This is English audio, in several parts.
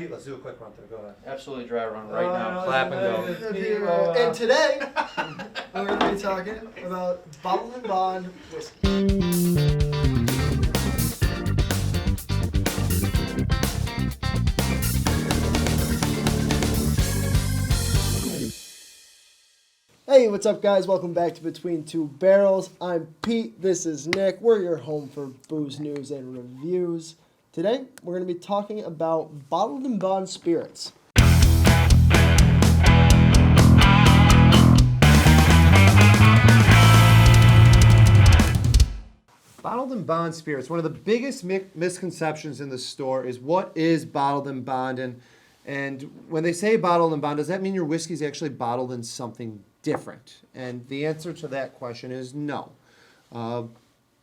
Pete, let's do a quick run through. Go ahead. Absolutely dry run right now. Clap and go. And today, we're going to be talking about bottled and bond whiskey. Hey, what's up, guys? Welcome back to Between Two Barrels. I'm Pete. This is Nick. We're your home for booze news and reviews. Today, we're going to be talking about bottled and bond spirits. Bottled and bond spirits. One of the biggest misconceptions in the store is what is bottled and bond, and when they say bottled and bond, does that mean your whiskey is actually bottled in something different? And the answer to that question is no.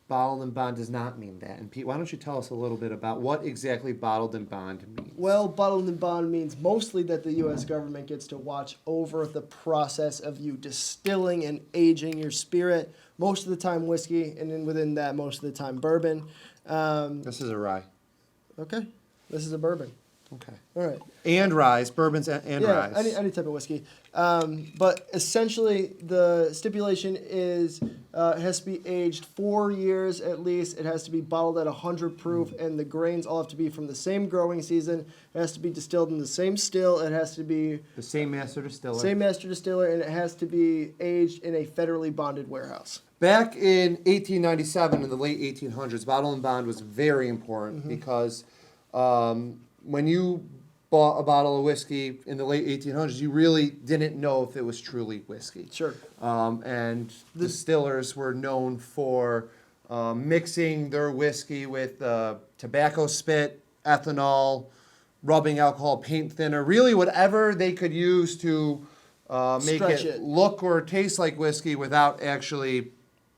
Bottled and bond does not mean that. And Pete, why don't you tell us a little bit about what exactly bottled and bond means? Well, bottled and bond means mostly that the U.S. government gets to watch over the process of you distilling and aging your spirit. Most of the time whiskey, and then within that, most of the time bourbon. This is a rye. Okay, this is a bourbon. Okay. All right. And ryes, bourbons and ryes. Any type of whiskey. But essentially, the stipulation is it has to be aged 4 years at least. It has to be bottled at 100 proof, and the grains all have to be from the same growing season. It has to be distilled in the same still. It has to be the same master distiller. Same master distiller, and it has to be aged in a federally bonded warehouse. Back in 1897, in the late 1800s, bottle and bond was very important because when you bought a bottle of whiskey in the late 1800s, you really didn't know if it was truly whiskey. Sure. And distillers were known for mixing their whiskey with tobacco spit, ethanol, rubbing alcohol, paint thinner, really whatever they could use to make it look or taste like whiskey without actually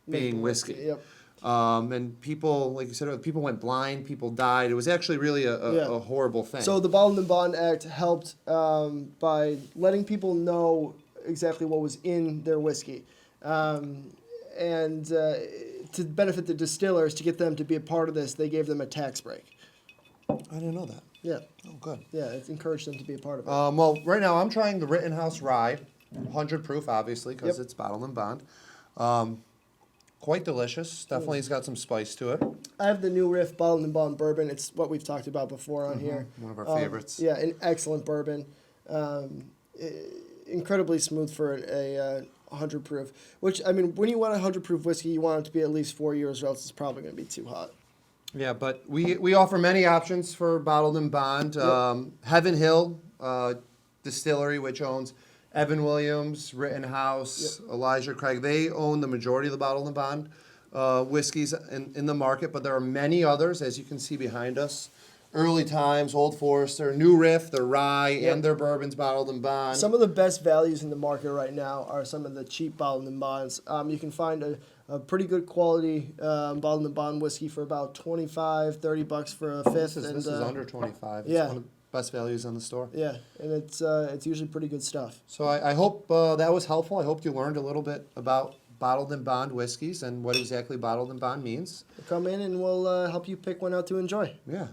being whiskey. Yep. And people, like you said, people went blind, people died. It was actually really a horrible thing. So the Bottled and Bond Act helped by letting people know exactly what was in their whiskey. And to benefit the distillers, to get them to be a part of this, they gave them a tax break. I didn't know that. Yeah. Oh, good. Yeah, it encouraged them to be a part of it. Well, right now I'm trying the Rittenhouse Rye, 100 proof, obviously, because it's bottled and bond. Quite delicious. Definitely has got some spice to it. I have the New Riff Bottled and Bond Bourbon. It's what we've talked about before on here. One of our favorites. Yeah, an excellent bourbon. Incredibly smooth for a 100 proof. Which, I mean, when you want a 100 proof whiskey, you want it to be at least 4 years or else it's probably going to be too hot. Yeah, but we offer many options for bottled and bond. Heaven Hill Distillery, which owns Evan Williams, Rittenhouse, Elijah Craig, they own the majority of the bottled and bond whiskeys in the market, but there are many others, as you can see behind us. Early Times, Old Forester, New Riff, their rye, and their bourbons bottled and bond. Some of the best values in the market right now are some of the cheap bottled and bonds. You can find a pretty good quality bottled and bond whiskey for about $25-$30 for a fifth. This is under 25. It's one of the best values in the store. Yeah, and it's usually pretty good stuff. So I hope that was helpful. I hope you learned a little bit about bottled and bond whiskeys and what exactly bottled and bond means. Come in and we'll help you pick one out to enjoy. Yeah.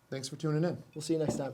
Thanks for tuning in. We'll see you next time.